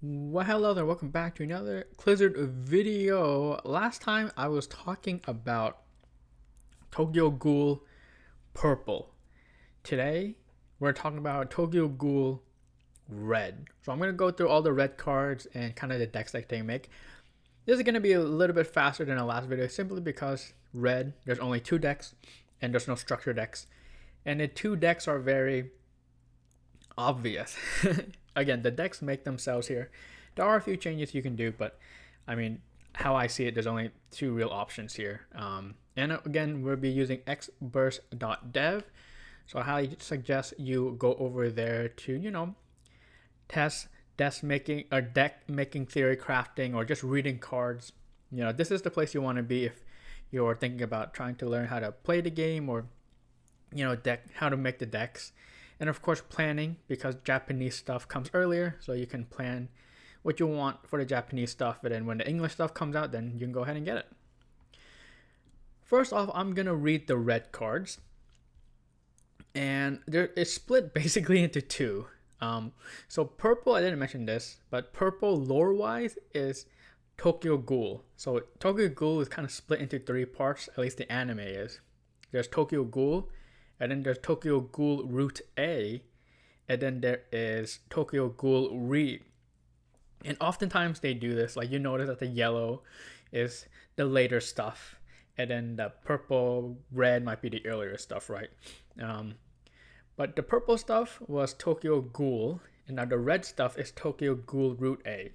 Well, hello there. Welcome back to another Blizzard video. Last time I was talking about Tokyo Ghoul Purple. Today we're talking about Tokyo Ghoul Red. So I'm gonna go through all the red cards and kind of the decks that they make. This is gonna be a little bit faster than the last video, simply because red there's only two decks and there's no structure decks, and the two decks are very obvious. Again, the decks make themselves here. There are a few changes you can do, but I mean, how I see it, there's only two real options here. And again, we'll be using ExBurst.dev. So I highly suggest you go over there to, test deck making or deck making, theory crafting, or just reading cards. This is the place you want to be if you're thinking about trying to learn how to play the game, or how to make the decks. And of course, planning, because Japanese stuff comes earlier, so you can plan what you want for the Japanese stuff, and then when the English stuff comes out, then you can go ahead and get it. First off, I'm gonna read the red cards, and it's split basically into two. So purple, I didn't mention this, but purple lore-wise is Tokyo Ghoul. So Tokyo Ghoul is kind of split into three parts, at least the anime is. There's Tokyo Ghoul, and then there's Tokyo Ghoul Root A, and then there is Tokyo Ghoul Re. And oftentimes they do this, like you notice that the yellow is the later stuff, and then the purple, red might be the earlier stuff, right? But the purple stuff was Tokyo Ghoul, and now the red stuff is Tokyo Ghoul Root A.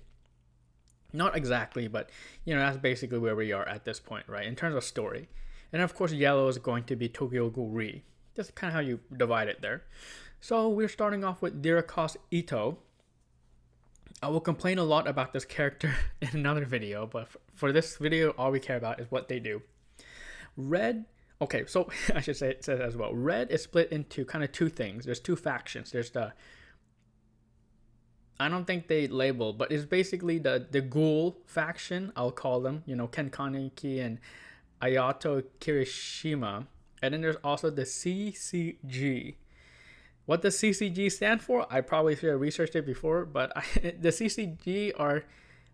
Not exactly, but that's basically where we are at this point, right? In terms of story. And of course, yellow is going to be Tokyo Ghoul Re. That's kind of how you divide it there. So we're starting off with Diracos Ito. I will complain a lot about this character in another video, but for this video, all we care about is what they do. Red, okay, so I should say it as well. Red is split into kind of two things. There's two factions. There's I don't think they label, but it's basically the Ghoul faction, I'll call them. Kaneki and Ayato Kirishima. And then there's also the CCG. What does CCG stand for? I probably should have researched it before, but the CCG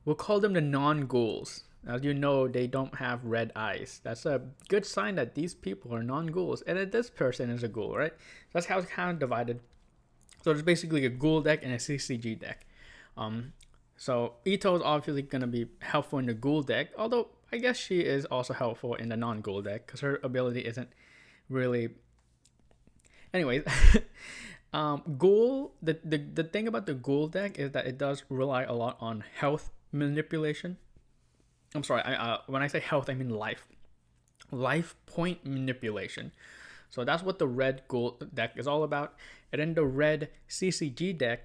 we'll call them the non-ghouls. As you know, they don't have red eyes. That's a good sign that these people are non-ghouls, and that this person is a ghoul, right? So that's how it's kind of divided. So there's basically a Ghoul deck and a CCG deck. So Ito is obviously going to be helpful in the Ghoul deck, although I guess she is also helpful in the non-Ghoul deck, because her ability isn't really. Anyways, Ghoul, the thing about the Ghoul deck is that it does rely a lot on health manipulation. I'm sorry, when I say health, I mean life point manipulation. So that's what the red Ghoul deck is all about. And then the red CCG deck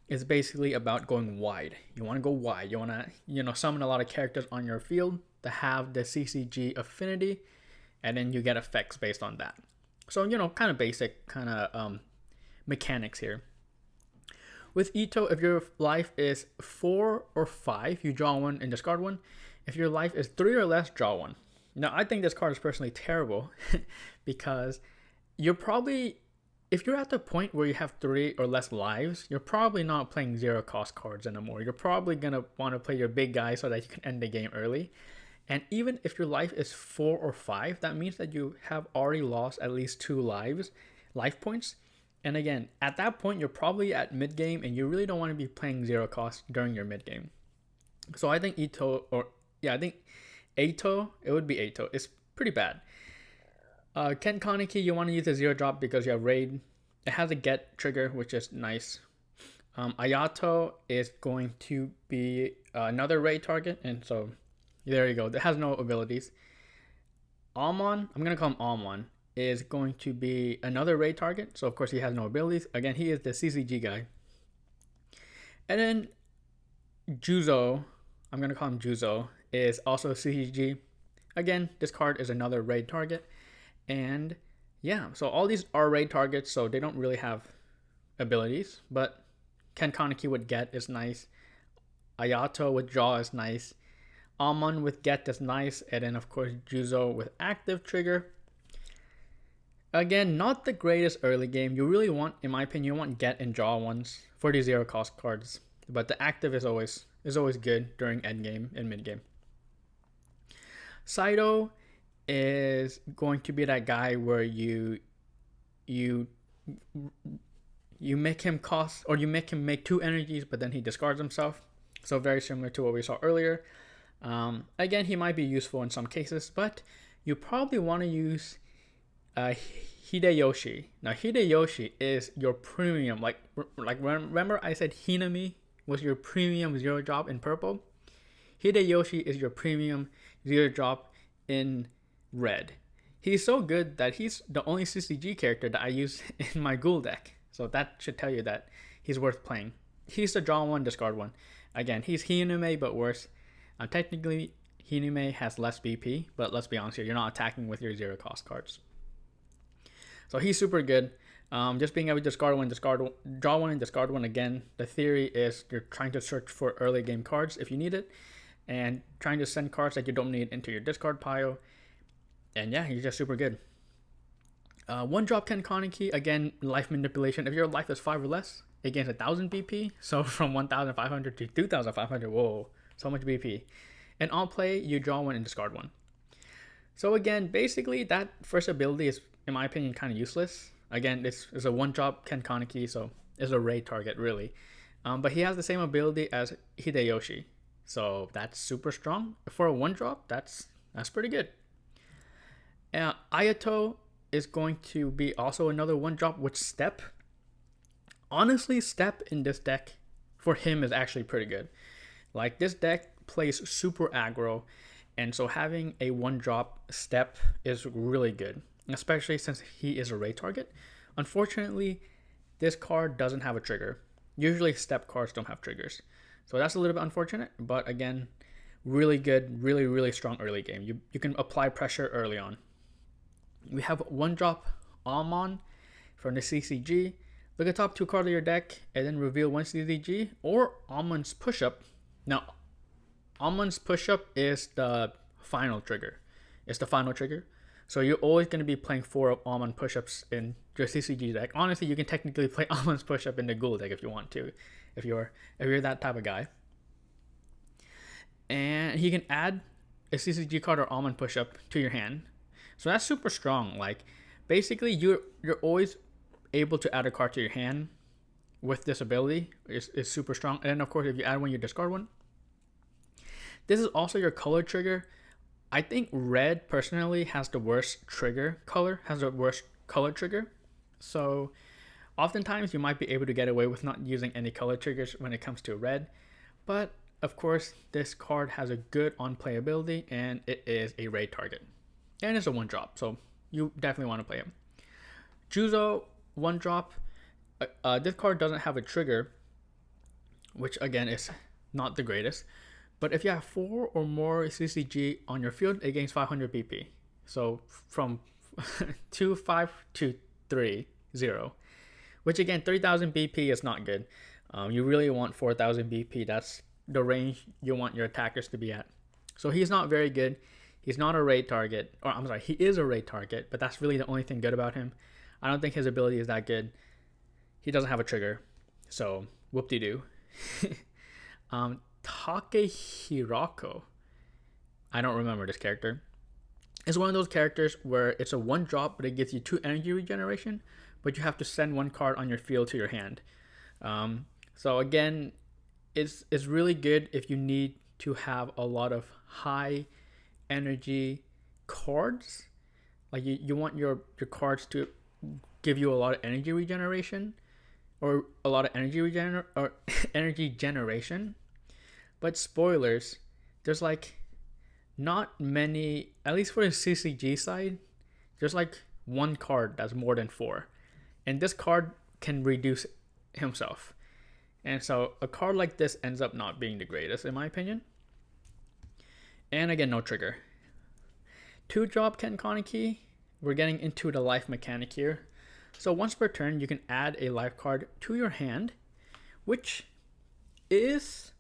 is basically about going wide. You want to go wide. You want to summon a lot of characters on your field to have the CCG affinity, and then you get effects based on that. So, kind of basic kind of mechanics here. With Ito, if your life is 4 or 5, you draw one and discard one. If your life is 3 or less, draw one. Now, I think this card is personally terrible because if you're at the point where you have 3 or less lives, you're probably not playing zero cost cards anymore. You're probably going to want to play your big guy so that you can end the game early. And even if your life is 4 or 5, that means that you have already lost at least 2 life points. And again, at that point, you're probably at mid game, and you really don't want to be playing zero cost during your mid game. So I think Ito, it would be Ito. It's pretty bad. Ken Kaneki, you want to use a zero drop because you have raid. It has a get trigger, which is nice. Ayato is going to be another raid target, and so there you go. It has no abilities. Almon, I'm going to call him Almon, is going to be another raid target. So, of course, he has no abilities. Again, he is the CCG guy. And then Juuzou, I'm going to call him Juuzou, is also CCG. Again, this card is another raid target. And yeah, so all these are raid targets, so they don't really have abilities. But Ken Kaneki with get is nice. Ayato with draw is nice. Almon with get is nice, and then of course Juuzou with active trigger. Again, not the greatest early game. You really want, in my opinion, you want get and draw ones for the zero cost cards. but the active is always good during end game and mid game. Saito is going to be that guy where you make him cost, or you make him make 2 energies, but then he discards himself. So very similar to what we saw earlier. Again, he might be useful in some cases, but you probably want to use Hideyoshi. Now Hideyoshi is your premium, like remember I said Hinami was your premium 0-drop in purple. Hideyoshi is your premium 0-drop in red. He's so good that he's the only CCG character that I use in my Ghoul deck. So that should tell you that he's worth playing. He's the draw 1, discard 1. Again, he's Hiname, but worse. Technically, Hiname has less BP, but let's be honest here, you're not attacking with your 0-cost cards. So he's super good. Just being able to discard 1, draw 1, and discard 1 again. The theory is you're trying to search for early game cards if you need it, and trying to send cards that you don't need into your discard pile. And yeah, he's just super good. 1-drop Ken Kaneki, again, life manipulation. If your life is 5 or less, it gains 1,000 BP. So from 1,500 to 2,500, whoa, so much BP. And on play, you draw 1 and discard 1. So again, basically that first ability is, in my opinion, kind of useless. Again, this is a 1-drop Ken Kaneki, so it's a raid target, really. But he has the same ability as Hideyoshi. So that's super strong. For a 1-drop, that's pretty good. Ayato is going to be also another 1-drop with Step. Honestly, Step in this deck for him is actually pretty good. Like, this deck plays super aggro, and so having a 1-drop Step is really good, especially since he is a raid target. Unfortunately, this card doesn't have a trigger. Usually Step cards don't have triggers, so that's a little bit unfortunate, but again, really good, really strong early game. You can apply pressure early on. We have 1-drop Almon from the CCG. Look at the top 2 cards of your deck and then reveal 1 CCG, or Almon's Push-Up. Now, Almon's Push-Up is the final trigger. It's the final trigger. So you're always going to be playing 4 Almond Push-Ups in your CCG deck. Honestly, you can technically play Almond's Push-Up in the Ghoul deck if you want to, if you're that type of guy. And he can add a CCG card or Almond Push-Up to your hand. So that's super strong. Like, basically, you're always able to add a card to your hand with this ability. It's super strong. And then, of course, if you add one, you discard one. This is also your color trigger. I think red, personally, has the worst trigger color, So, oftentimes, you might be able to get away with not using any color triggers when it comes to red. But, of course, this card has a good on-play ability, and it is a raid target. And it's a 1-drop, so you definitely want to play him. Juuzou, 1-drop. This card doesn't have a trigger, which again is not the greatest. But if you have 4 or more CCG on your field, it gains 500 BP. So from 2-5 to 3-0, which again, 3,000 BP is not good. You really want 4,000 BP. That's the range you want your attackers to be at. So he's not very good. He's not a raid target, or I'm sorry, he is a raid target, but that's really the only thing good about him. I don't think his ability is that good. He doesn't have a trigger, so whoop-de-doo. Takehirako, I don't remember this character. It's one of those characters where it's a 1-drop, but it gives you 2 energy regeneration, but you have to send 1 card on your field to your hand. So again, it's really good if you need to have a lot of high energy cards. Like you want your cards to give you a lot of energy regeneration, or a lot of energy generation. But spoilers, there's like not many, at least for the CCG side, there's like 1 card that's more than 4, and this card can reduce himself. And so a card like this ends up not being the greatest, in my opinion. And again, no trigger. 2-drop Ken Kaneki. We're getting into the life mechanic here. So once per turn, you can add a life card to your hand, which is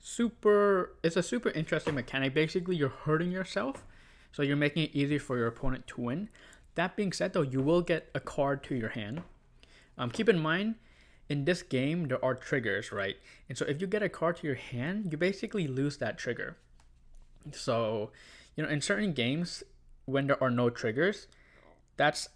it's a super interesting mechanic. Basically, you're hurting yourself, so you're making it easier for your opponent to win. That being said, though, you will get a card to your hand. Keep in mind, in this game there are triggers, right? And so if you get a card to your hand, you basically lose that trigger. So, in certain games when there are no triggers, that's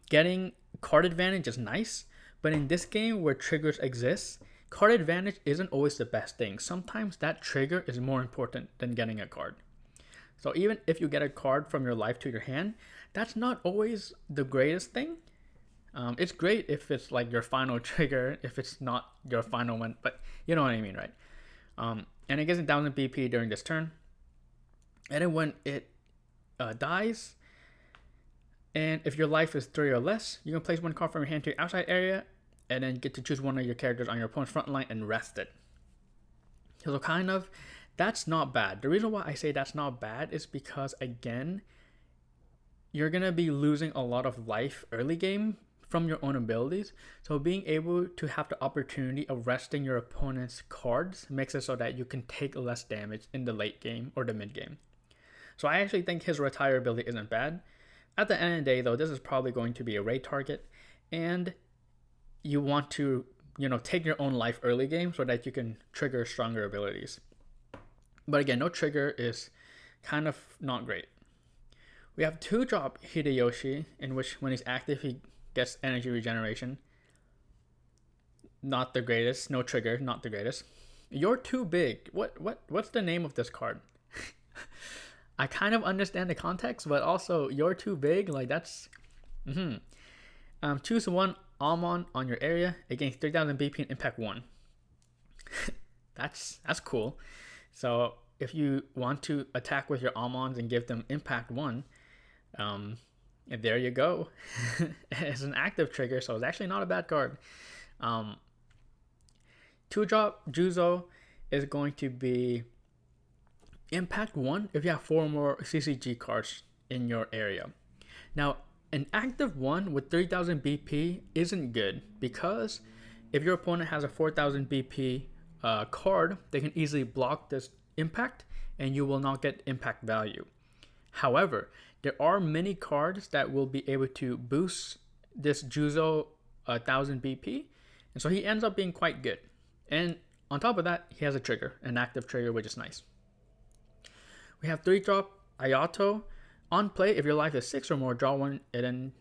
getting card advantage is nice. But in this game where triggers exist, card advantage isn't always the best thing. Sometimes that trigger is more important than getting a card. So even if you get a card from your life to your hand, that's not always the greatest thing. It's great if it's like your final trigger, if it's not your final one, but you know what I mean, right? And it gets 1000 BP during this turn. And then when it dies, and if your life is 3 or less, you can place one card from your hand to your outside area, and then get to choose one of your characters on your opponent's front line and rest it. So kind of, that's not bad. The reason why I say that's not bad is because, again, you're going to be losing a lot of life early game from your own abilities. So being able to have the opportunity of resting your opponent's cards makes it so that you can take less damage in the late game or the mid game. So I actually think his retire ability isn't bad. At the end of the day, though, this is probably going to be a raid target, and you want to, take your own life early game so that you can trigger stronger abilities. But again, no trigger is kind of not great. We have 2-drop Hideyoshi, in which when he's active, he gets energy regeneration. Not the greatest. No trigger, not the greatest. You're too big. What's the name of this card? I kind of understand the context, but also you're too big. Like that's. Choose one Almond on your area. It gains 3000 BP and impact 1. That's cool. So if you want to attack with your Almonds and give them impact 1, there you go. It's an active trigger, so it's actually not a bad card. 2-drop Juuzou is going to be impact 1 if you have 4 more CCG cards in your area. Now, an active 1 with 3000 BP isn't good, because if your opponent has a 4000 BP card, they can easily block this impact and you will not get impact value. However, there are many cards that will be able to boost this Juuzou 1000 BP, and so he ends up being quite good. And on top of that, he has a trigger, an active trigger, which is nice. We have 3-drop Ayato. On play, if your life is 6 or more, draw 1 and then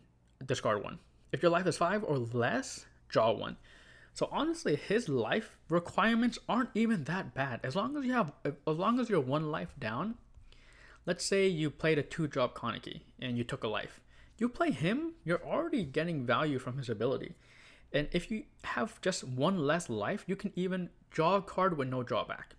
discard 1. If your life is 5 or less, draw 1. So honestly, his life requirements aren't even that bad. As long as you're 1 life down. Let's say you played a 2-drop Kaneki and you took a life. You play him, you're already getting value from his ability. And if you have just 1 less life, you can even draw a card with no drawback.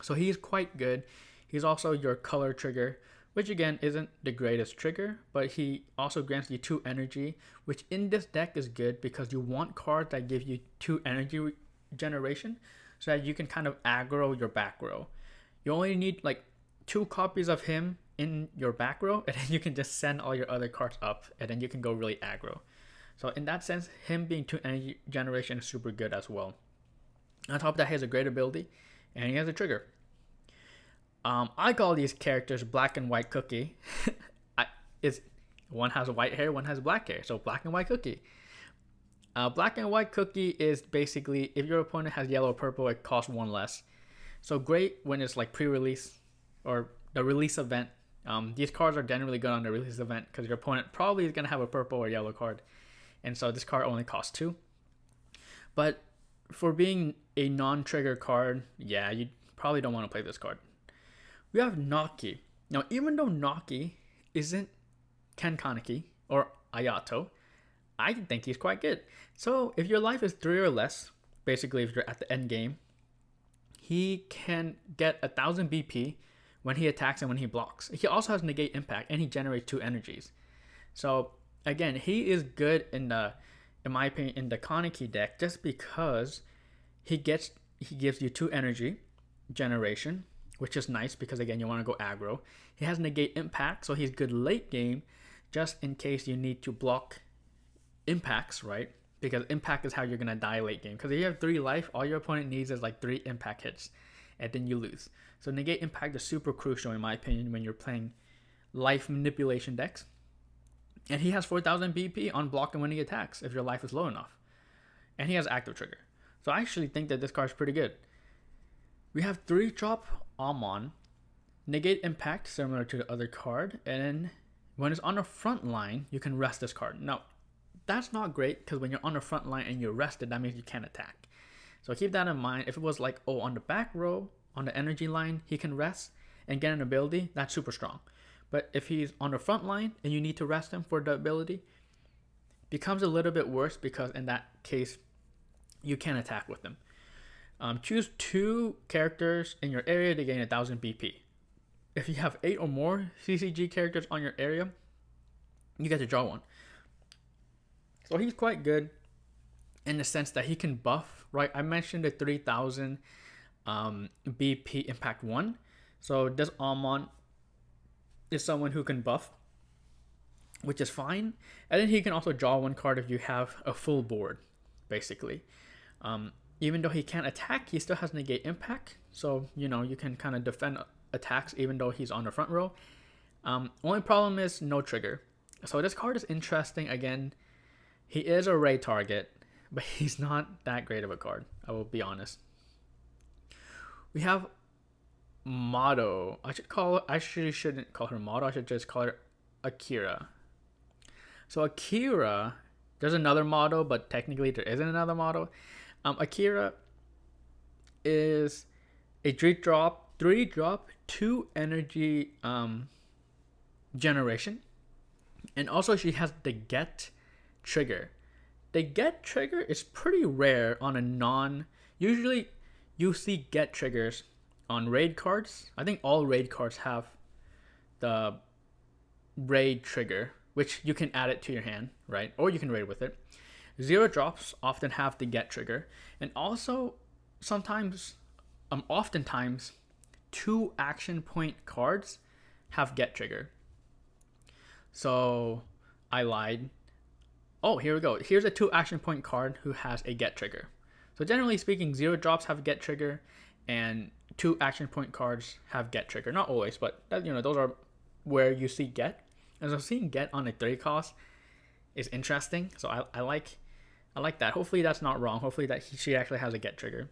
So he's quite good. He's also your color trigger, which again isn't the greatest trigger, but he also grants you 2 energy, which in this deck is good because you want cards that give you 2 energy generation so that you can kind of aggro your back row. You only need like 2 copies of him in your back row, and then you can just send all your other cards up, and then you can go really aggro. So in that sense, him being 2 energy generation is super good as well. On top of that, he has a great ability, and he has a trigger. I call these characters Black and White Cookie. One has white hair, one has black hair, so Black and White Cookie. Black and White Cookie is basically, if your opponent has yellow or purple, it costs 1 less. So great when it's like pre-release or the release event. These cards are generally good on the release event because your opponent probably is going to have a purple or yellow card. And so this card only costs 2. But for being a non-trigger card, yeah, you probably don't want to play this card. We have Naki. Now, even though Naki isn't Ken Kaneki or Ayato, I think he's quite good. So if your life is 3 or less, basically if you're at the end game, he can get 1000 BP when he attacks and when he blocks. He also has negate impact, and he generates 2 energies. So again, he is good in my opinion, in the Kaneki deck, just because he gives you 2 energy generation, which is nice because again you want to go aggro. He has negate impact, so he's good late game, just in case you need to block impacts, right? Because impact is how you're gonna die late game. Because if you have 3 life, all your opponent needs is like 3 impact hits, and then you lose. So negate impact is super crucial in my opinion when you're playing life manipulation decks. And he has 4,000 BP on block and winning attacks if your life is low enough. And he has active trigger. So I actually think that this card is pretty good. We have 3-drop Amon. Negate impact, similar to the other card. And then when it's on the front line, you can rest this card. Now, that's not great because when you're on the front line and you're rested, that means you can't attack. So keep that in mind. If it was like, oh, on the back row, on the energy line, he can rest and get an ability, that's super strong. But if he's on the front line and you need to rest him for the ability, becomes a little bit worse because in that case, you can attack with them. Choose 2 characters in your area to gain 1,000 BP. If you have 8 or more CCG characters on your area, you get to draw one. So he's quite good in the sense that he can buff, right? I mentioned the 3,000 BP impact 1. So this Amon is someone who can buff, which is fine. And then he can also draw 1 card if you have a full board, basically. Even though he can't attack, he still has negate impact. So, you can kind of defend attacks even though he's on the front row. Only problem is no trigger. So this card is interesting. Again, he is a raid target, but he's not that great of a card, I will be honest. We have Motto. I shouldn't call her Motto. I should just call her Akira. So Akira, there's another Motto, but technically there isn't another Motto. Akira is a 3-drop, 2 energy generation. And also she has the get trigger. The get trigger is pretty rare on a usually you see get triggers on raid cards. I think all raid cards have the raid trigger, which you can add it to your hand, right? Or you can raid with it. 0 drops often have the get trigger. And also oftentimes 2 action point cards have get trigger. So I lied. Oh, here we go. Here's a 2 action point card who has a get trigger. So generally speaking, 0 drops have get trigger and 2 action point cards have get trigger. Not always, but those are where you see get. And so seeing get on a 3 cost is interesting. So I like that. Hopefully that's not wrong. Hopefully that she actually has a get trigger.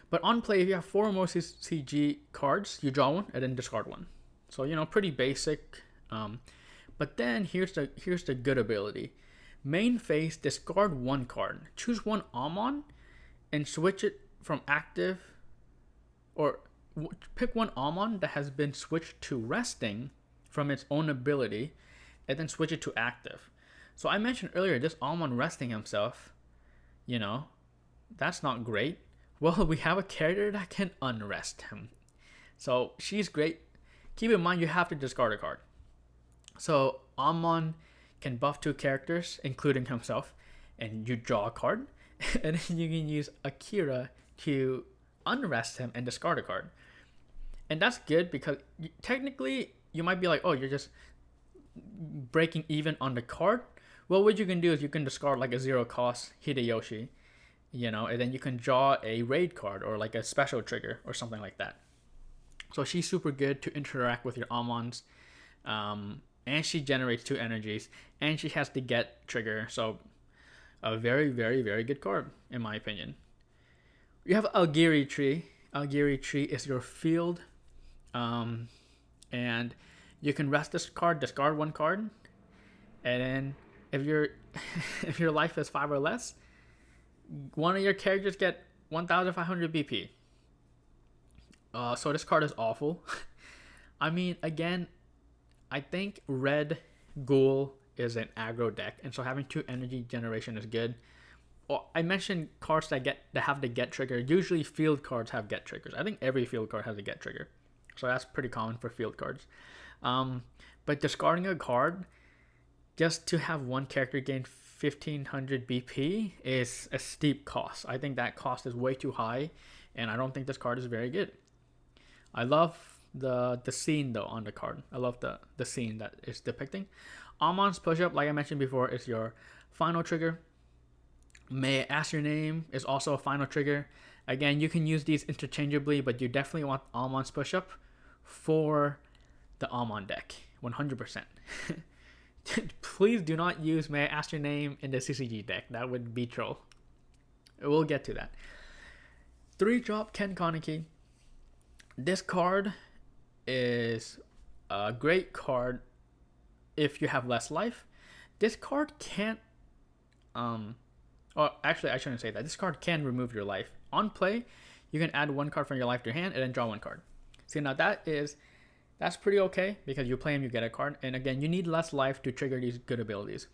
But on play, if you have 4 or more CG cards, you draw 1 and then discard 1. So pretty basic. But then here's the good ability. Main phase, discard 1 card. Choose 1 Amon and switch it from active, or pick 1 Amon that has been switched to resting from its own ability, and then switch it to active. So I mentioned earlier, this Amon resting himself, that's not great. Well, we have a character that can unrest him. So she's great. Keep in mind, you have to discard a card. So Amon can buff 2 characters, including himself, and you draw a card. And then you can use Akira to unrest him and discard a card. And that's good because technically you might be like, oh, you're just breaking even on the card. Well, what you can do is you can discard like a 0 cost Hideyoshi, and then you can draw a raid card or like a special trigger or something like that. So she's super good to interact with your Amons. And she generates 2 energies, and she has the get trigger. So a very, very, very good card, in my opinion. You have Algiri Tree. Algiri Tree is your field. And you can rest this card, discard 1 card. And then if your life is 5 or less, one of your characters get 1,500 BP. So this card is awful. I mean, again, I think red Ghoul is an aggro deck, and so having 2 energy generation is good. I mentioned cards that have the get trigger. Usually field cards have get triggers. I think every field card has a get trigger, so that's pretty common for field cards. But discarding a card just to have 1 character gain 1,500 BP is a steep cost. I think that cost is way too high, and I don't think this card is very good. I love the scene though on the card. I love the scene that it's depicting. Amon's push-up, like I mentioned before, is your final trigger. May I Ask Your Name is also a final trigger. Again, you can use these interchangeably, but you definitely want Amon's push-up for the Amon deck, 100%. Please do not use May I Ask Your Name in the CCG deck. That would be troll. We'll get to that. 3-drop Ken Kaneki. This card is a great card if you have less life. This card can't or actually I shouldn't say that. This card can remove your life. On play, you can add 1 card from your life to your hand and then draw 1 card. See, now that's pretty okay because you play him, you get a card. And again, you need less life to trigger these good abilities.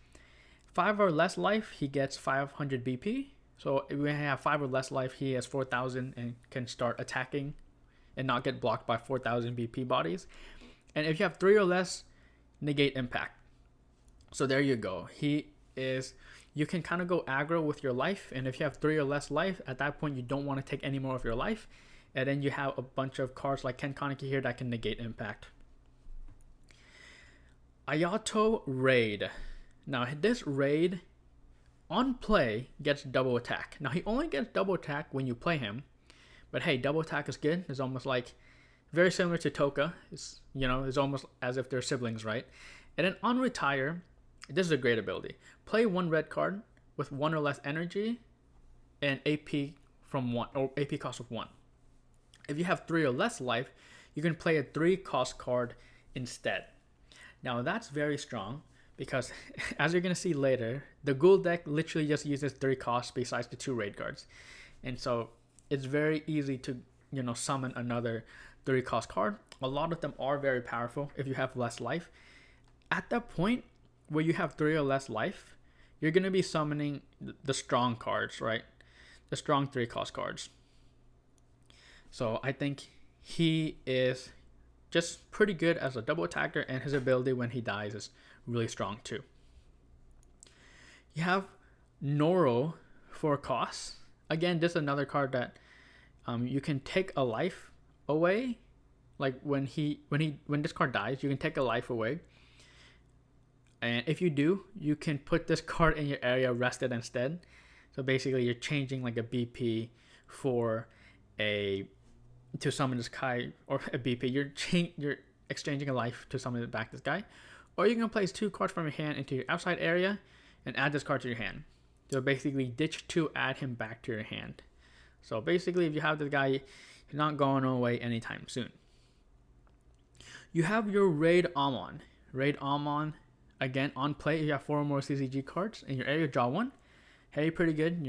5 or less life, he gets 500 BP. So if we have 5 or less life, he has 4,000 and can start attacking and not get blocked by 4,000 BP bodies. And if you have 3 or less, negate impact. So there you go. You can kind of go aggro with your life, and if you have 3 or less life, at that point you don't want to take any more of your life, and then you have a bunch of cards like Ken Kaneki here that can negate impact. Ayato Raid. Now this Raid on play gets double attack. Now he only gets double attack when you play him, but hey, double attack is good. It's almost like very similar to Toka. It's almost as if they're siblings, right? And then on retire, this is a great ability. Play 1 red card with 1 or less energy and AP from 1 or AP cost of 1. If you have 3 or less life, you can play a 3 cost card instead. Now that's very strong because as you're gonna see later, the Ghoul deck literally just uses 3 costs besides the 2 raid cards, and so it's very easy to summon another 3 cost card. A lot of them are very powerful if you have less life. At that point where you have 3 or less life, you're going to be summoning the strong cards, right? The strong 3 cost cards. So I think he is just pretty good as a double attacker, and his ability when he dies is really strong too. You have Noro for cost. Again, this is another card that you can take a life away. Like when this card dies, you can take a life away. And if you do, you can put this card in your area rested instead. So basically, you're changing like a BP to summon this guy, or a BP. You're exchanging a life to summon back this guy, or you can place 2 cards from your hand into your outside area and add this card to your hand. So basically, ditch 2, add him back to your hand. So basically, if you have this guy, he's not going away anytime soon. You have your Raid Amon. Raid Amon. Again, on play, if you have 4 or more CCG cards in your area, draw 1. Hey, pretty good.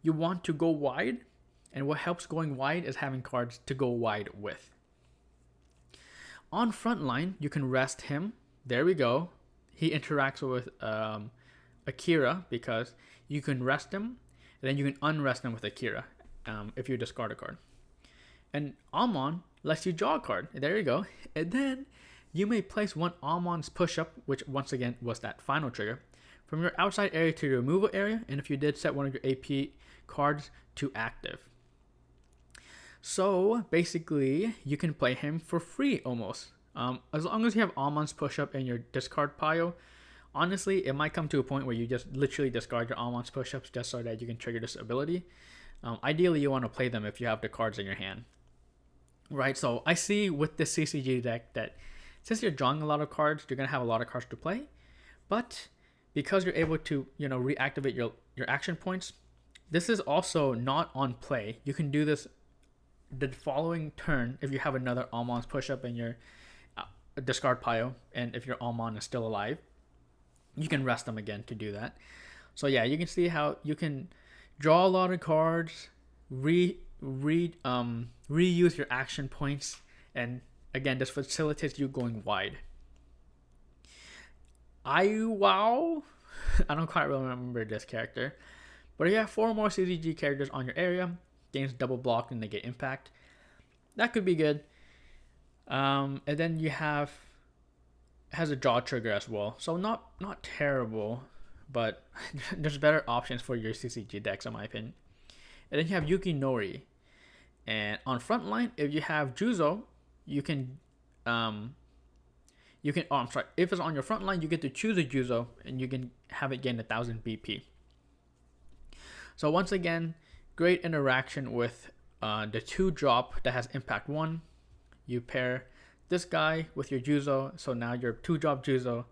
You want to go wide, and what helps going wide is having cards to go wide with. On front line, you can rest him. There we go. He interacts with Akira because you can rest him, and then you can unrest him with Akira if you discard a card. And Amon lets you draw a card. There you go. And then you may place 1 Amon's push-up, which once again was that final trigger, from your outside area to your removal area, and if you did, set 1 of your AP cards to active. So basically, you can play him for free almost. As long as you have Amon's push-up in your discard pile, honestly, it might come to a point where you just literally discard your Amon's push-ups just so that you can trigger this ability. Ideally, you want to play them if you have the cards in your hand. Right, so I see with this CCG deck that since you're drawing a lot of cards, you're going to have a lot of cards to play. But because you're able to, reactivate your action points, this is also not on play. You can do this the following turn if you have another Amon's push-up in your discard pile, and if your Amon is still alive, you can rest them again to do that. So yeah, you can see how you can draw a lot of cards, reuse your action points, and again, this facilitates you going wide. I don't quite remember this character, but if you have 4 more CCG characters on your area, gains double block and negate impact. That could be good. And then you has a draw trigger as well, so not terrible, but there's better options for your CCG decks in my opinion. And then you have Yukinori, and on front line, if you have Juuzou, if it's on your front line, you get to choose a Juuzou and you can have it gain 1,000 BP. So once again, great interaction with the 2-drop that has impact 1. You pair this guy with your Juuzou, so now your 2-drop Juuzou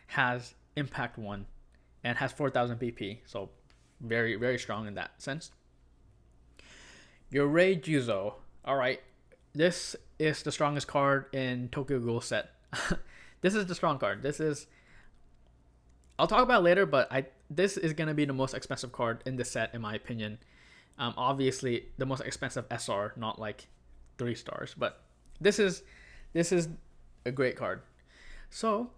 has impact 1 and has 4000 BP, so very, very strong in that sense. Your Raid Juuzou. Alright, this is the strongest card in Tokyo Ghoul set. This is the strong card. I'll talk about it later, but this is going to be the most expensive card in the set, in my opinion. Obviously, the most expensive SR, not like 3 stars, but this is a great card. So,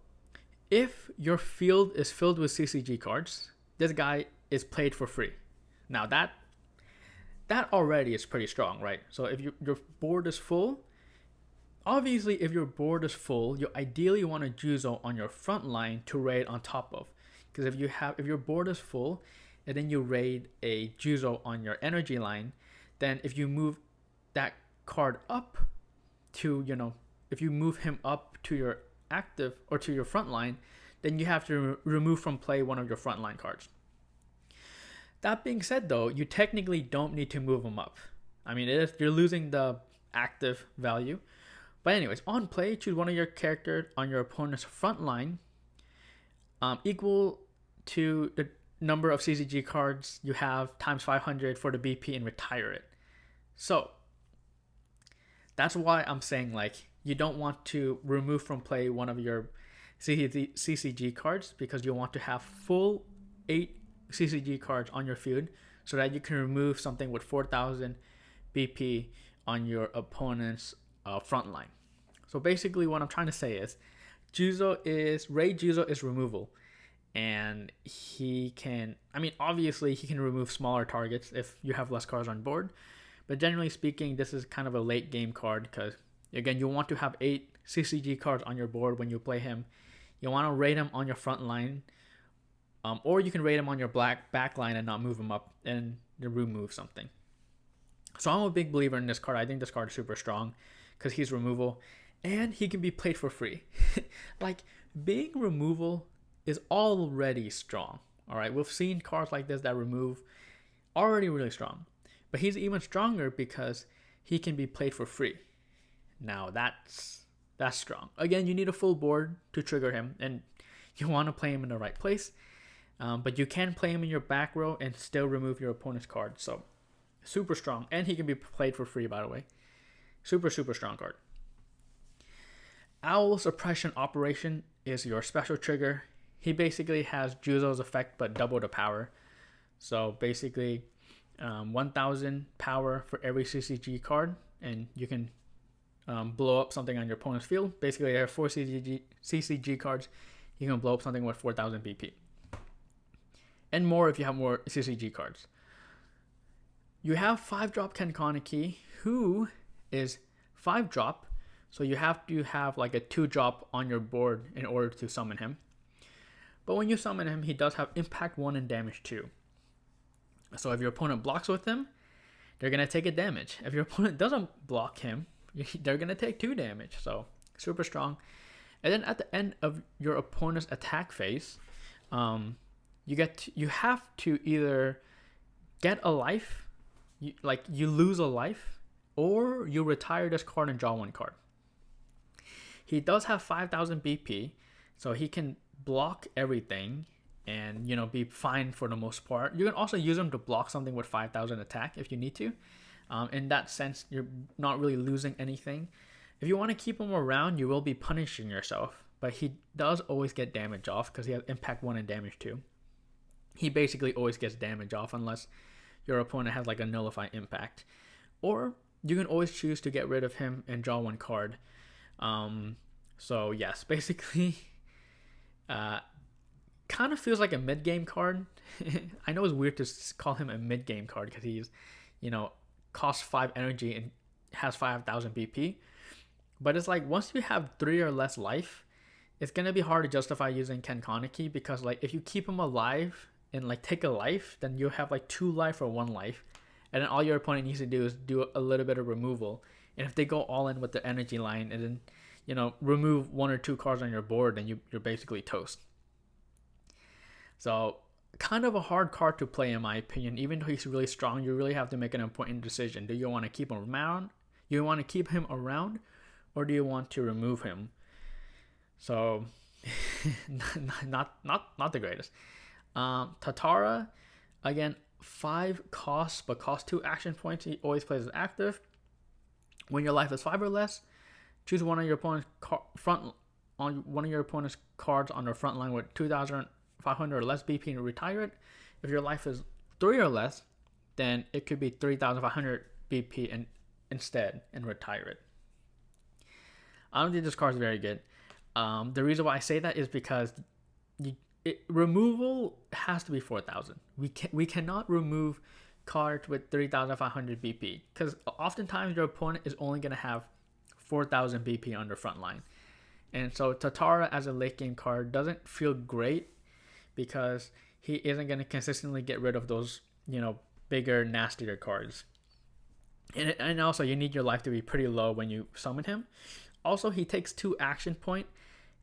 if your field is filled with CCG cards, this guy is played for free. Now that already is pretty strong, right? So if your board is full, obviously if your board is full, you ideally want a Juuzou on your front line to raid on top of. Because if your board is full and then you raid a Juuzou on your energy line, then if you move that card up to, if you move him up to your active or to your front line, then you have to remove from play one of your front line cards. That being said, though, you technically don't need to move him up. I mean, you're losing the active value. But anyways, on play, choose one of your characters on your opponent's front line equal to the number of CCG cards you have times 500 for the BP and retire it. So that's why I'm saying, like, you don't want to remove from play one of your CCG cards, because you want to have full 8 CCG cards on your field so that you can remove something with 4000 BP on your opponent's front line. So basically what I'm trying to say is Raid Juuzou is removal, and he can, obviously he can remove smaller targets if you have less cards on board, but generally speaking, this is kind of a late game card because, again, you want to have 8 CCG cards on your board when you play him. You want to raid him on your front line, or you can raid him on your back line and not move him up and remove something. So I'm a big believer in this card. I think this card is super strong because he's removal and he can be played for free. Like, being removal is already strong. All right, we've seen cards like this that remove, already really strong, but he's even stronger because he can be played for free. Now that's strong. Again, you need a full board to trigger him, and you want to play him in the right place. But you can play him in your back row and still remove your opponent's card. So, super strong. And he can be played for free, by the way. Super, super strong card. Owl Suppression Operation is your special trigger. He basically has Juuzou's effect, but double the power. So, basically, 1000 power for every CCG card. And you can blow up something on your opponent's field. Basically, there are 4 CCG cards. You can blow up something with 4000 BP. And more if you have more CCG cards. You have 5-drop Kaneki, who is 5-drop, so you have to have like a 2-drop on your board in order to summon him. But when you summon him, he does have impact 1 and damage 2. So if your opponent blocks with him, they're going to take a damage. If your opponent doesn't block him, they're going to take 2 damage. So super strong. And then at the end of your opponent's attack phase, you have to either get a life, you lose a life, or you retire this card and draw 1 card. He does have 5000 BP, so he can block everything and be fine for the most part. You can also use him to block something with 5000 attack if you need to. In that sense, you're not really losing anything. If you want to keep him around, you will be punishing yourself, but he does always get damage off because he has impact 1 and damage 2. He basically always gets damage off unless your opponent has like a nullify impact. Or you can always choose to get rid of him and draw 1 card. So yes, basically, kind of feels like a mid-game card. I know it's weird to call him a mid-game card because he's, costs 5 energy and has 5000 BP. But it's like once you have 3 or less life, it's going to be hard to justify using Kaneki because like if you keep him alive and like take a life, then you have like 2 life or 1 life. And then all your opponent needs to do is do a little bit of removal. And if they go all in with the energy line and then, remove 1 or 2 cards on your board, then you're basically toast. So kind of a hard card to play in my opinion. Even though he's really strong, you really have to make an important decision. Do you want to keep him around? You want to keep him around, or do you want to remove him? So not the greatest. Tatara, again, 5 costs, but costs 2 action points. He always plays as active. When your life is 5 or less, choose one of your opponent's cards on the front line with 2,500 or less BP and retire it. If your life is 3 or less, then it could be 3,500 BP instead and retire it. I don't think this card is very good. The reason why I say that is because removal has to be 4,000. We cannot remove cards with 3,500 BP because oftentimes your opponent is only going to have 4,000 BP on their front line. And so Tatara as a late game card doesn't feel great because he isn't going to consistently get rid of those, bigger, nastier cards. And also you need your life to be pretty low when you summon him. Also, he takes 2 action point,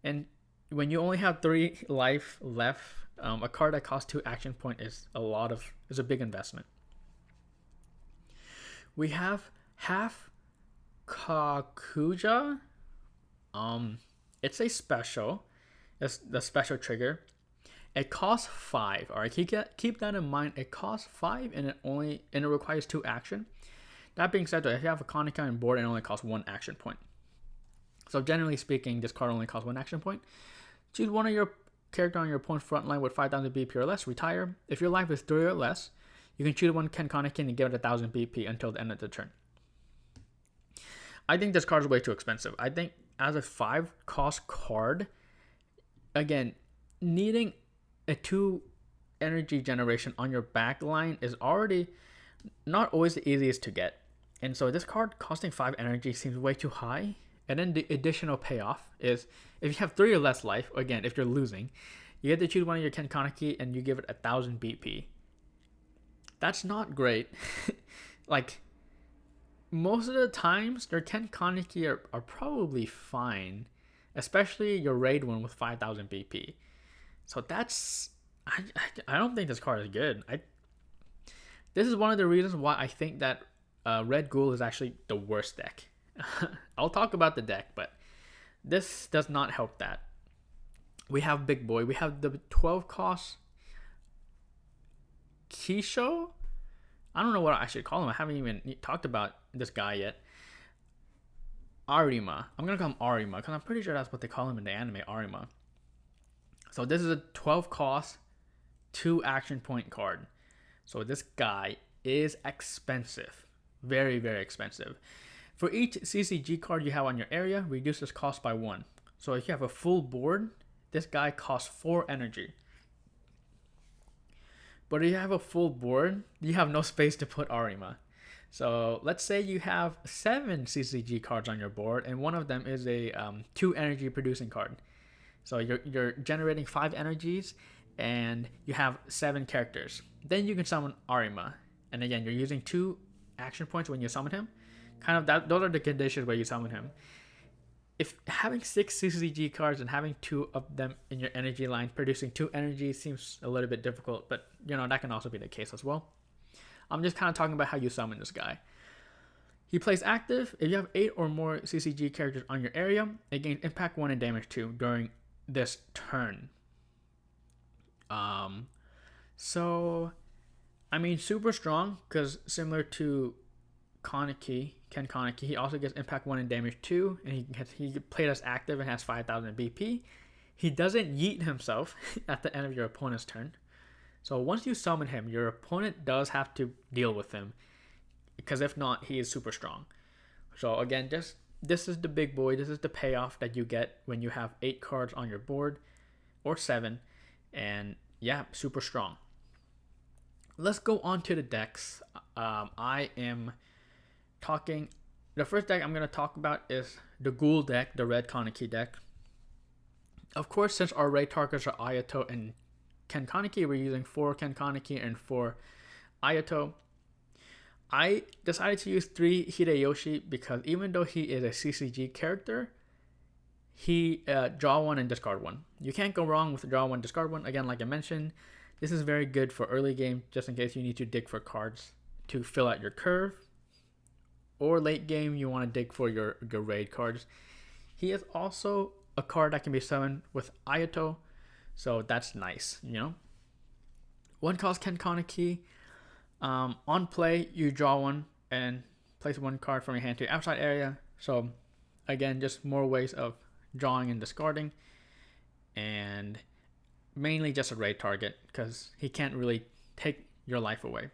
and when you only have 3 life left, a card that costs 2 action point is a big investment. We have Half Kakuja. It's a special. It's the special trigger. It costs 5. All right, keep that in mind. It costs 5, and it requires 2 action. That being said, though, if you have a Kaneki on board, it only costs 1 action point. So generally speaking, this card only costs 1 action point. Choose one of your character on your opponent's front line with 5,000 BP or less. Retire. If your life is 3 or less, you can choose one Kaneki and give it 1,000 BP until the end of the turn. I think this card is way too expensive. I think as a 5 cost card, again, needing a 2 energy generation on your back line is already not always the easiest to get. And so this card costing 5 energy seems way too high. And then the additional payoff is if you have 3 or less life, again, if you're losing, you get to choose one of your Kaneki and you give it 1,000 BP. That's not great. Like, most of the times, their Kaneki are probably fine, especially your raid one with 5,000 BP. So I don't think this card is good. This is one of the reasons why I think that Red Ghoul is actually the worst deck. I'll talk about the deck, but this does not help that. We have Big Boy. We have the 12 cost Kisho. I don't know what I should call him. I haven't even talked about this guy yet. Arima. I'm going to call him Arima because I'm pretty sure that's what they call him in the anime, Arima. So this is a 12 cost, 2 action point card. So this guy is expensive. Very, very expensive. For each CCG card you have on your area, reduce this cost by 1. So if you have a full board, this guy costs 4 energy. But if you have a full board, you have no space to put Arima. So let's say you have 7 CCG cards on your board, and one of them is a 2 energy producing card. So you're generating 5 energies, and you have 7 characters. Then you can summon Arima. And again, you're using 2 action points when you summon him. Those are the conditions where you summon him. If having 6 CCG cards and having 2 of them in your energy line producing 2 energy seems a little bit difficult, but that can also be the case as well. I'm just kind of talking about how you summon this guy. He plays active. If you have 8 or more CCG characters on your area, it gains impact 1 and damage 2 during this turn. So super strong because similar to Ken Kaneki, he also gets impact 1 and damage 2, and he played as active and has 5,000 BP. He doesn't yeet himself at the end of your opponent's turn. So once you summon him, your opponent does have to deal with him, because if not, he is super strong. So again, this is the big boy. This is the payoff that you get when you have 8 cards on your board, or 7, and yeah, super strong. Let's go on to the decks. The first deck I'm going to talk about is the Ghoul deck, the red Kaneki deck. Of course, since our raid targets are Ayato and Ken Kaneki, we're using 4 Ken Kaneki and 4 Ayato. I decided to use 3 Hideyoshi because even though he is a CCG character, he draw 1 and discard 1. You can't go wrong with draw 1, discard 1. Again, like I mentioned, this is very good for early game, just in case you need to dig for cards to fill out your curve. Or late game, you want to dig for your raid cards. He is also a card that can be summoned with Ayato, so that's nice, you know. One cost Kaneki. On play, you draw one and place one card from your hand to your outside area. So again, just more ways of drawing and discarding, and mainly just a raid target because he can't really take your life away.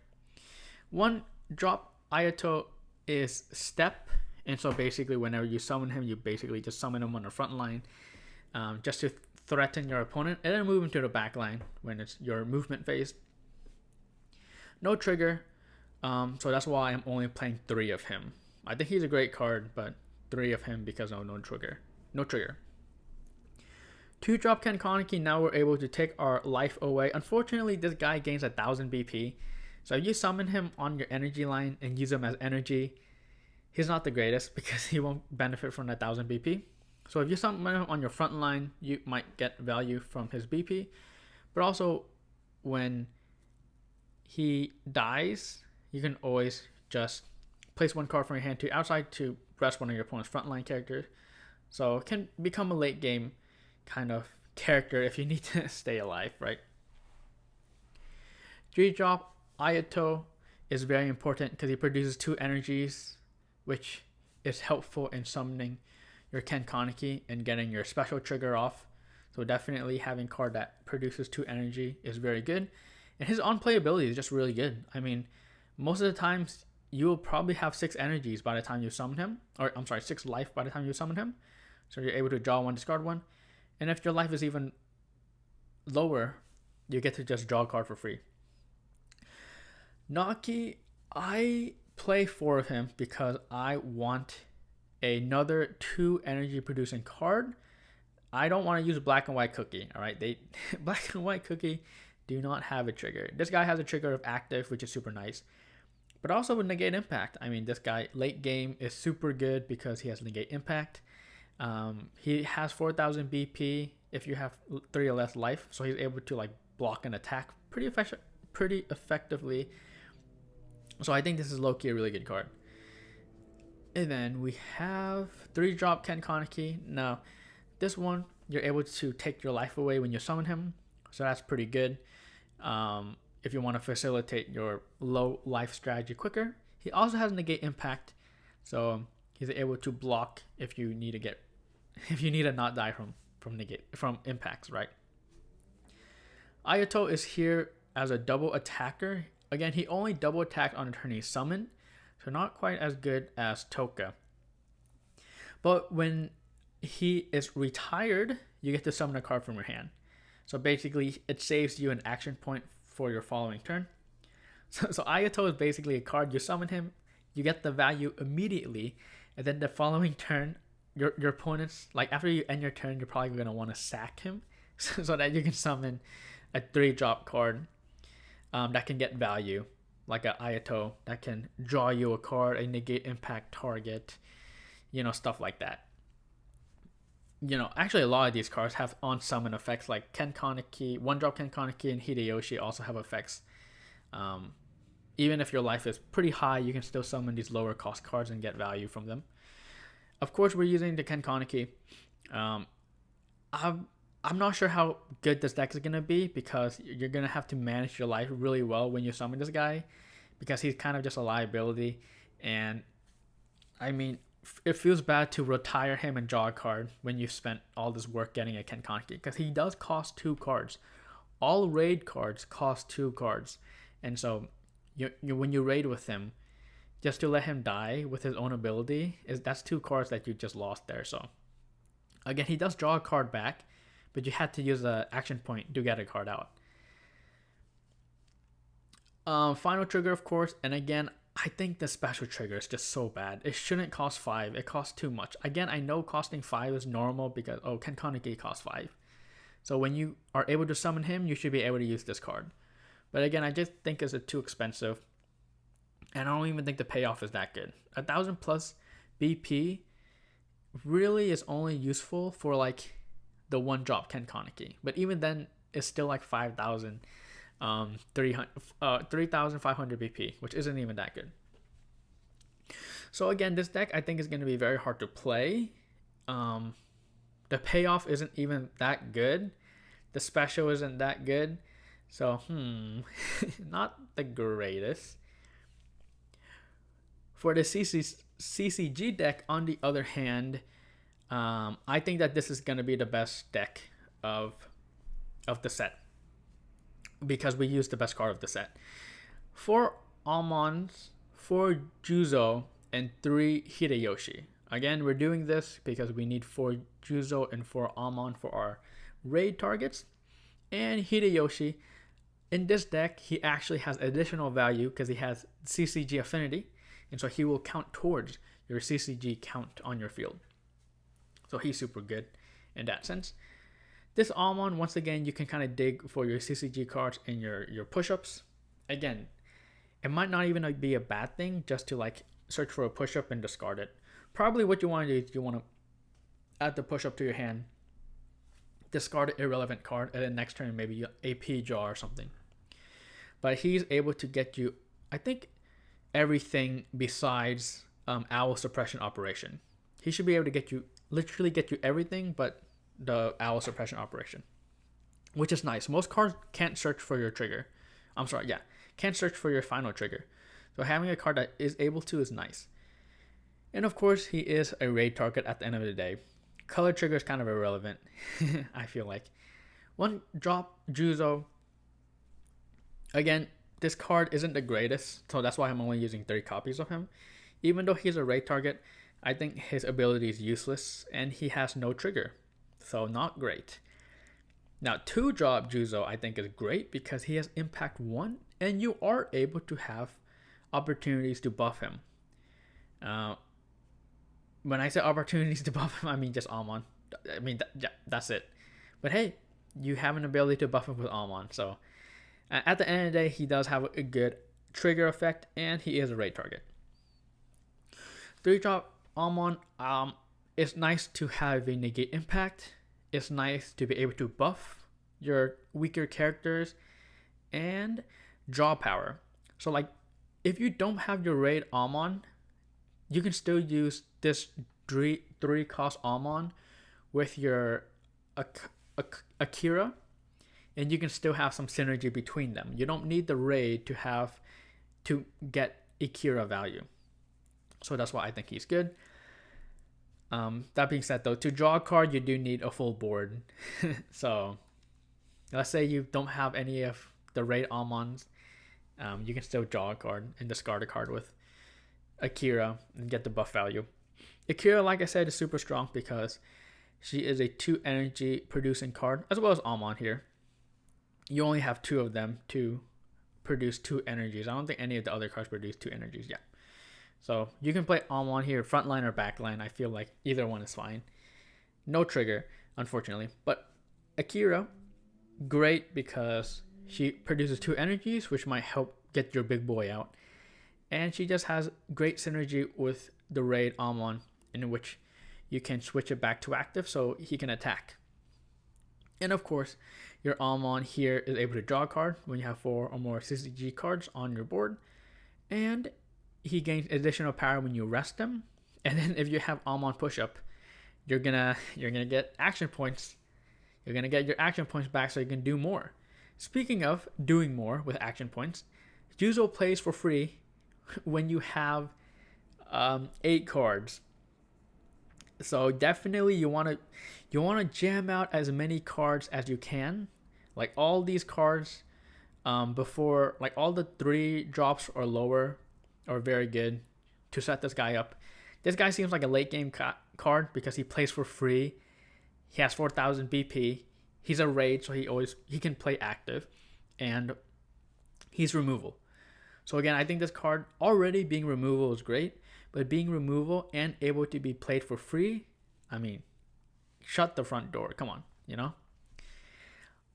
One drop Ayato is step, and so basically whenever you summon him, you basically just summon him on the front line, just to threaten your opponent, and then move him to the back line when it's your movement phase. No trigger, so that's why I'm only playing 3 of him. I think he's a great card, but 3 of him because of no trigger. 2 drop Kaneki. Now we're able to take our life away. Unfortunately, this guy gains 1000 BP. So if you summon him on your energy line and use him as energy, he's not the greatest because he won't benefit from 1000 BP. So if you summon him on your front line, you might get value from his BP. But also, when he dies, you can always just place one card from your hand to outside to rest one of your opponent's frontline characters. So it can become a late game kind of character if you need to stay alive, right? 3 drop Ayato is very important because he produces 2 energies, which is helpful in summoning your Kaneki and getting your special trigger off. So definitely having a card that produces 2 energy is very good. And his on-playability is just really good. I mean, most of the times you will probably have 6 energies by the time you summon him. Or, I'm sorry, 6 life by the time you summon him. So you're able to draw 1, discard 1. And if your life is even lower, you get to just draw a card for free. Naki, I play 4 of him because I want another 2 energy producing card. I don't want to use Black and White Cookie, alright? Black and White Cookie do not have a trigger. This guy has a trigger of active, which is super nice. But also with negate impact. I mean, this guy late game is super good because he has negate impact. He has 4000 BP if you have 3 or less life, so he's able to like block and attack pretty effectively. So I think this is low-key a really good card. And then we have 3 drop Kaneki. Now, this one you're able to take your life away when you summon him, so that's pretty good. If you want to facilitate your low life strategy quicker. He also has negate impact, so he's able to block if you need to not die from impacts, right? Ayato is here as a double attacker. Again, he only double attacked on the turn he's summoned, so not quite as good as Toka. But when he is retired, you get to summon a card from your hand. So basically, it saves you an action point for your following turn. So Ayato is basically a card. You summon him, you get the value immediately, and then the following turn, your opponent's, like after you end your turn, you're probably going to want to sack him so that you can summon a 3-drop card that can get value, like an Ayato that can draw you a card, a negate impact target, stuff like that. Actually a lot of these cards have on summon effects, like Kaneki, 1-drop Kaneki and Hideyoshi also have effects. Even if your life is pretty high, you can still summon these lower cost cards and get value from them. Of course, we're using the Kaneki. I'm not sure how good this deck is going to be because you're going to have to manage your life really well when you summon this guy because he's kind of just a liability. And I mean, it feels bad to retire him and draw a card when you spent all this work getting a Kaneki because he does cost 2 cards. All raid cards cost 2 cards. And so when you raid with him, just to let him die with his own ability, that's 2 cards that you just lost there. So again, he does draw a card back, but you had to use an action point to get a card out. Final trigger, of course, and again, I think the special trigger is just so bad. It shouldn't cost 5. It costs too much. Again, I know costing 5 is normal because, Kaneki costs 5. So when you are able to summon him, you should be able to use this card. But again, I just think it's too expensive. And I don't even think the payoff is that good. 1000 plus BP really is only useful for like the 1-drop Kaneki. But even then, it's still like 5,000. 3,500 BP, which isn't even that good. So again, this deck I think is going to be very hard to play. The The payoff isn't even that good. The special isn't that good. So, not the greatest. For the CCG deck, on the other hand, I think that this is going to be the best deck of the set, because we use the best card of the set. 4 Almonds, 4 Juuzou, and 3 Hideyoshi. Again, we're doing this because we need 4 Juuzou and 4 Almond for our raid targets. And Hideyoshi, in this deck, he actually has additional value because he has CCG affinity, and so he will count towards your CCG count on your field. So he's super good in that sense. This Almond, once again, you can kind of dig for your CCG cards and your push-ups. Again, it might not even be a bad thing just to like search for a push-up and discard it. Probably what you want to do is you want to add the push-up to your hand, discard an irrelevant card, and then next turn maybe AP draw or something. But he's able to get you, I think, everything besides Owl Suppression Operation. He should be able to literally get you everything but the Owl Suppression Operation, which is nice. Most cards can't search for your trigger. Can't search for your final trigger. So having a card that is able to is nice. And of course, he is a raid target at the end of the day. Color trigger is kind of irrelevant, I feel like. 1 drop Juuzou. Again, this card isn't the greatest, so that's why I'm only using 3 copies of him. Even though he's a raid target, I think his ability is useless, and he has no trigger. So not great. Now, 2 drop Juuzou I think is great because he has impact 1, and you are able to have opportunities to buff him. When I say opportunities to buff him, I mean just Almond. I mean, that's it. But hey, you have an ability to buff him with Almond. So at the end of the day, he does have a good trigger effect, and he is a raid target. 3 drop Almond, it's nice to have a negate impact. It's nice to be able to buff your weaker characters and draw power. So like, if you don't have your raid Almond, you can still use this 3 cost Almond with your Akira, and you can still have some synergy between them. You don't need the raid to get Akira value. So that's why I think he's good. That being said, though, to draw a card, you do need a full board. So let's say you don't have any of the raid Almonds, you can still draw a card and discard a card with Akira and get the buff value. Akira, like I said, is super strong because she is a 2 energy producing card, as well as Almond here. You only have 2 of them to produce 2 energies. I don't think any of the other cards produce 2 energies yet. So you can play Almond here, frontline or backline. I feel like either one is fine. No trigger, unfortunately. But Akira, great because she produces 2 energies, which might help get your big boy out. And she just has great synergy with the raid Almond, in which you can switch it back to active so he can attack. And of course, your Almond here is able to draw a card when you have 4 or more CCG cards on your board. And he gains additional power when you rest him. And then if you have Almond push up, you're gonna get action points. You're gonna get your action points back so you can do more. Speaking of doing more with action points, Juuzou plays for free when you have 8 cards. So definitely you want to jam out as many cards as you can. Like all these cards before, like all the 3 drops or lower are very good to set this guy up. This guy seems like a late game card because he plays for free. He has 4,000 BP. He's a raid, so he can play active, and he's removal. So again, I think this card already being removal is great, but being removal and able to be played for free, I mean, shut the front door. Come on, you know?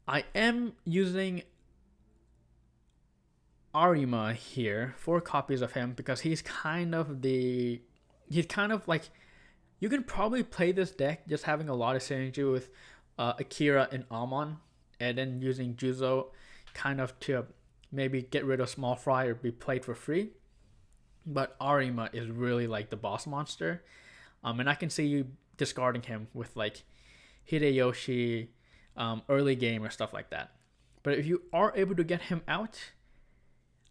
I am using Arima here, 4 copies of him, because he's kind of like, you can probably play this deck just having a lot of synergy with Akira and Almond, and then using Juuzou kind of to maybe get rid of Small Fry or be played for free. But Arima is really like the boss monster, and I can see you discarding him with like Hideyoshi early game or stuff like that. But if you are able to get him out,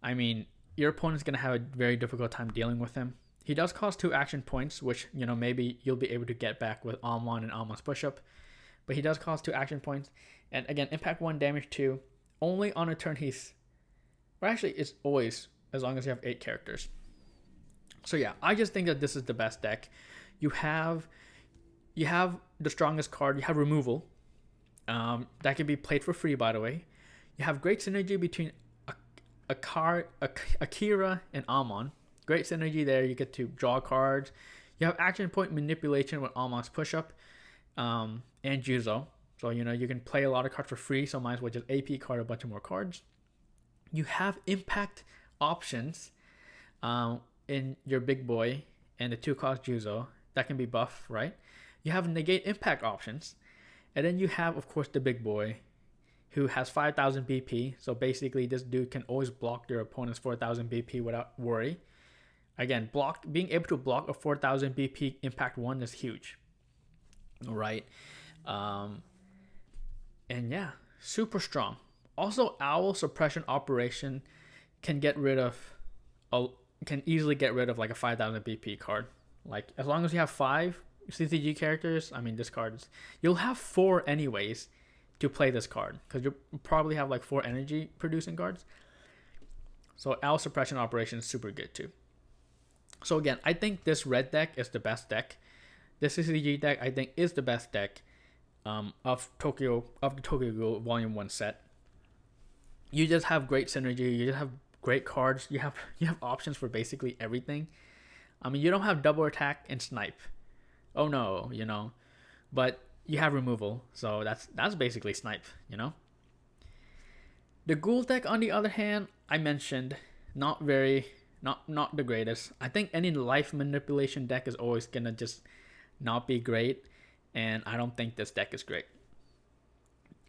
I mean, your opponent's going to have a very difficult time dealing with him. He does cost 2 action points, which, maybe you'll be able to get back with Amon and Amon's push-up. But he does cost 2 action points. And again, impact 1, damage 2. Only on a turn he's... Or actually, it's always, as long as you have 8 characters. So yeah, I just think that this is the best deck. You have the strongest card. You have removal. That can be played for free, by the way. You have great synergy between Akira and Amon. Great synergy there. You get to draw cards. You have action point manipulation with Amon's push-up and Juuzou. So, you can play a lot of cards for free. So might as well just AP card a bunch of more cards. You have impact options in your big boy and the 2-cost Juuzou. That can be buff, right? You have negate impact options. And then you have, of course, the big boy who has 5,000 BP. So basically, this dude can always block your opponent's 4,000 BP without worry. Again, being able to block a 4,000 BP impact 1 is huge. All right. And yeah, super strong. Also, Owl Suppression Operation can easily get rid of like a 5,000 BP card. Like, as long as you have 5 CCG characters, I mean, this card you'll have 4 anyways to play this card, because you'll probably have like 4 energy producing cards. So Owl Suppression Operation is super good too. So again, I think this red deck is the best deck. This CCG deck, I think, is the best deck of the Tokyo Ghoul Volume 1 set. You just have great synergy. You just have great cards. You have options for basically everything. I mean, you don't have double attack and snipe. Oh no, but you have removal, so that's basically snipe. The Ghoul deck, on the other hand, I mentioned not the greatest. I think any life manipulation deck is always gonna just not be great, and I don't think this deck is great.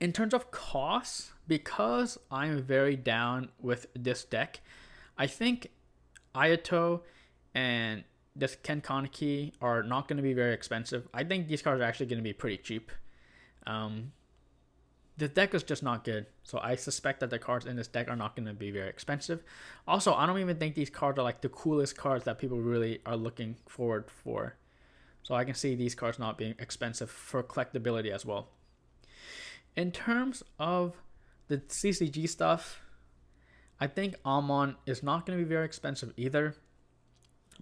In terms of costs, because I'm very down with this deck, I think Ayato and this Kaneki are not going to be very expensive. I think these cards are actually going to be pretty cheap. The deck is just not good, so I suspect that the cards in this deck are not going to be very expensive. Also, I don't even think these cards are like the coolest cards that people really are looking forward for. So I can see these cards not being expensive for collectability as well. In terms of the CCG stuff, I think Amon is not going to be very expensive either.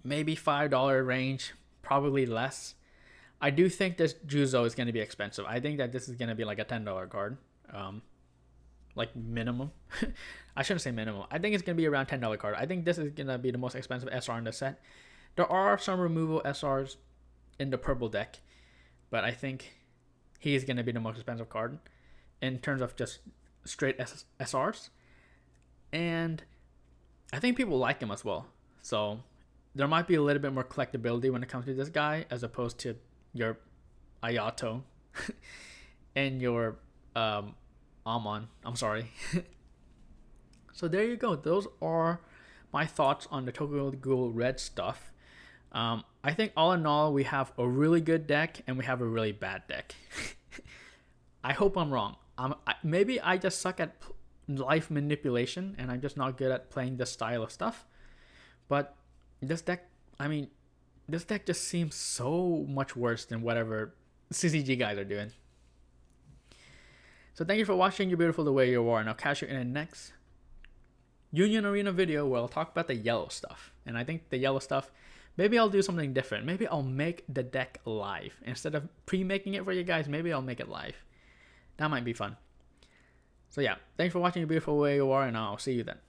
Maybe $5 range, probably less. I do think this Juuzou is going to be expensive. I think that this is going to be like a $10 card. Like minimum. I shouldn't say minimum. I think it's going to be around $10 card. I think this is going to be the most expensive SR in the set. There are some removal SRs in the purple deck, but I think he is going to be the most expensive card in terms of just straight SRs. And I think people like him as well. So there might be a little bit more collectability when it comes to this guy, as opposed to your Ayato and your Amon. I'm sorry. So there you go. Those are my thoughts on the Tokyo Ghoul Red stuff. I think all in all, we have a really good deck and we have a really bad deck. I hope I'm wrong. Maybe I just suck at life manipulation and I'm just not good at playing this style of stuff. But this deck, this deck just seems so much worse than whatever CCG guys are doing. So thank you for watching. You're beautiful the way you are, and I'll catch you in the next Union Arena video where I'll talk about the yellow stuff. And I think the yellow stuff, maybe I'll do something different. Maybe I'll make the deck live. Instead of pre-making it for you guys, maybe I'll make it live. That might be fun. So yeah, thanks for watching. You're beautiful the way you are, and I'll see you then.